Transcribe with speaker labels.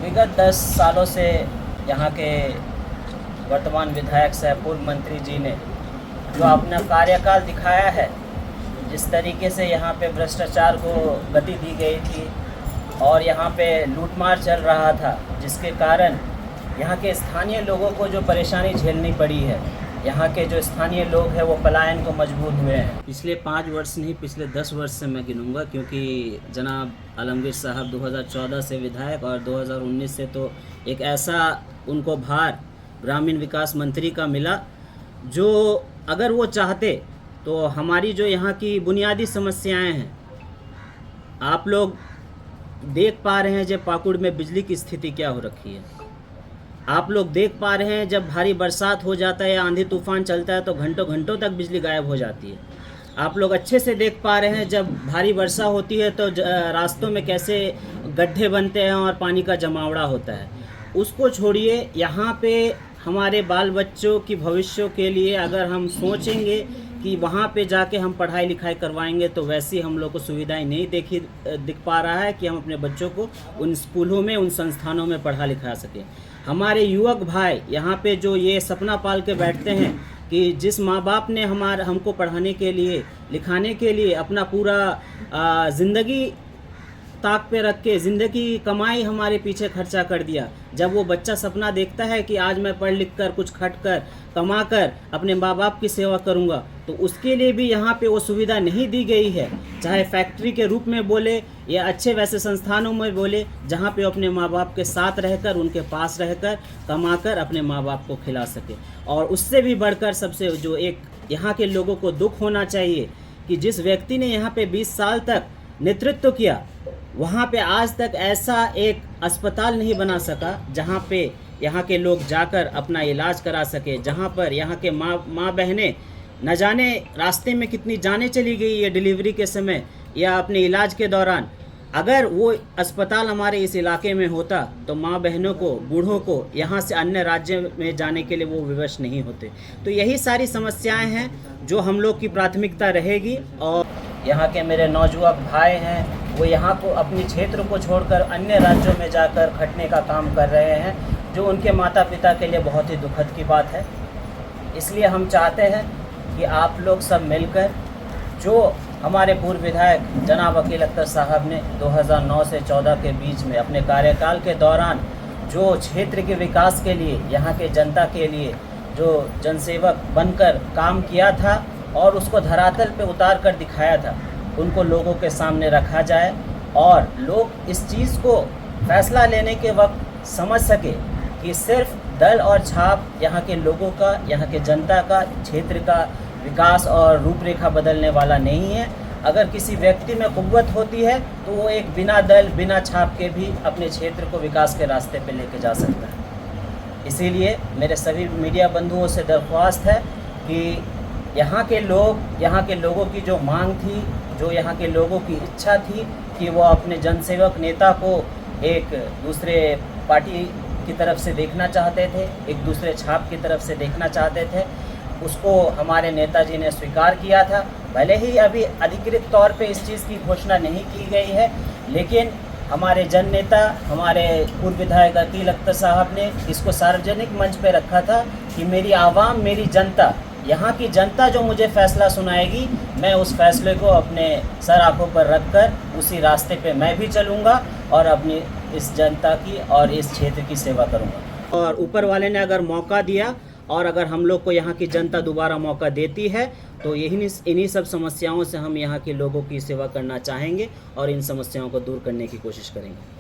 Speaker 1: विगत 10 सालों से यहाँ के वर्तमान विधायक सह पूर्व मंत्री जी ने जो अपना कार्यकाल दिखाया है, जिस तरीके से यहाँ पे भ्रष्टाचार को गति दी गई थी और यहाँ पे लूटमार चल रहा था, जिसके कारण यहाँ के स्थानीय लोगों को जो परेशानी झेलनी पड़ी है, यहाँ के जो स्थानीय लोग हैं वो पलायन को मजबूर हुए हैं। पिछले 5 वर्ष नहीं, पिछले 10 वर्ष से मैं गिनूंगा, क्योंकि जनाब आलमगीर साहब 2014 से विधायक और 2019 से तो एक ऐसा उनको भार ग्रामीण विकास मंत्री का मिला, जो अगर वो चाहते तो हमारी जो यहाँ की बुनियादी समस्याएं हैं, आप लोग देख पा रहे हैं जब पाकुड़ में बिजली की स्थिति क्या हो रखी है, आप लोग देख पा रहे हैं जब भारी बरसात हो जाता है या आंधी तूफान चलता है तो घंटों घंटों तक बिजली गायब हो जाती है। आप लोग अच्छे से देख पा रहे हैं जब भारी वर्षा होती है तो रास्तों में कैसे गड्ढे बनते हैं और पानी का जमावड़ा होता है। उसको छोड़िए, यहाँ पे हमारे बाल बच्चों की भविष्य के लिए अगर हम सोचेंगे कि वहाँ पे जाके हम पढ़ाई लिखाई करवाएंगे तो वैसी हम लोग को सुविधाएं नहीं दिख पा रहा है कि हम अपने बच्चों को उन स्कूलों में, उन संस्थानों में पढ़ा लिखा सकें। हमारे युवक भाई यहाँ पे जो ये सपना पाल के बैठते हैं कि जिस माँ बाप ने हमको पढ़ाने के लिए, लिखाने के लिए अपना पूरा ज़िंदगी ताक पे रख के ज़िंदगी कमाई हमारे पीछे खर्चा कर दिया, जब वो बच्चा सपना देखता है कि आज मैं पढ़ लिख कर, कुछ खट कर, कमा कर अपने माँ बाप की सेवा करूँगा, तो उसके लिए भी यहाँ पे वो सुविधा नहीं दी गई है। चाहे फैक्ट्री के रूप में बोले या अच्छे वैसे संस्थानों में बोले, जहाँ पे अपने माँ बाप के साथ रहकर, उनके पास रहकर कमा कर अपने माँ बाप को खिला सके। और उससे भी बढ़कर सबसे जो एक यहाँ के लोगों को दुख होना चाहिए कि जिस व्यक्ति ने यहाँ पे 20 साल तक नेतृत्व किया, वहाँ पे आज तक ऐसा एक अस्पताल नहीं बना सका जहाँ पे यहाँ के लोग जाकर अपना इलाज करा सके, जहाँ पर यहाँ के माँ बहनें न जाने रास्ते में कितनी जानें चली गई है डिलीवरी के समय या अपने इलाज के दौरान। अगर वो अस्पताल हमारे इस इलाके में होता तो माँ बहनों को, बूढ़ों को यहाँ से अन्य राज्य में जाने के लिए वो विवश नहीं होते। तो यही सारी समस्याएं हैं जो हम लोग की प्राथमिकता रहेगी। और यहाँ के मेरे नौजुवान भाई हैं, वो यहाँ को, अपने क्षेत्र को छोड़कर अन्य राज्यों में जाकर खटने का काम कर रहे हैं, जो उनके माता पिता के लिए बहुत ही दुखद की बात है। इसलिए हम चाहते हैं कि आप लोग सब मिलकर, जो हमारे पूर्व विधायक जनाब अकील अख्तर साहब ने 2009 से 14 के बीच में अपने कार्यकाल के दौरान जो क्षेत्र के विकास के लिए, यहाँ के जनता के लिए जो जनसेवक बनकर काम किया था और उसको धरातल पे उतार कर दिखाया था, उनको लोगों के सामने रखा जाए और लोग इस चीज़ को फैसला लेने के वक्त समझ सके कि सिर्फ दल और छाप यहाँ के लोगों का, यहाँ के जनता का, क्षेत्र का विकास और रूपरेखा बदलने वाला नहीं है। अगर किसी व्यक्ति में कुव्वत होती है तो वो एक बिना दल, बिना छाप के भी अपने क्षेत्र को विकास के रास्ते पे लेके जा सकता है। इसीलिए मेरे सभी मीडिया बंधुओं से दरख्वास्त है कि यहाँ के लोगों की जो मांग थी, जो यहाँ के लोगों की इच्छा थी कि वो अपने जनसेवक नेता को एक दूसरे पार्टी की तरफ से देखना चाहते थे, एक दूसरे छाप की तरफ से देखना चाहते थे, उसको हमारे नेताजी ने स्वीकार किया था। भले ही अभी अधिकृत तौर पे इस चीज़ की घोषणा नहीं की गई है, लेकिन हमारे जन नेता, हमारे पूर्व विधायक अकील अख्तर साहब ने इसको सार्वजनिक मंच पे रखा था कि मेरी आवाम, मेरी जनता, यहाँ की जनता जो मुझे फ़ैसला सुनाएगी, मैं उस फैसले को अपने सर आँखों पर रखकर उसी रास्ते पे मैं भी चलूँगा और अपनी इस जनता की और इस क्षेत्र की सेवा करूँगा। और ऊपर वाले ने अगर मौका दिया और अगर हम लोग को यहाँ की जनता दोबारा मौका देती है तो इन्हीं सब समस्याओं से हम यहाँ के लोगों की सेवा करना चाहेंगे और इन समस्याओं को दूर करने की कोशिश करेंगे।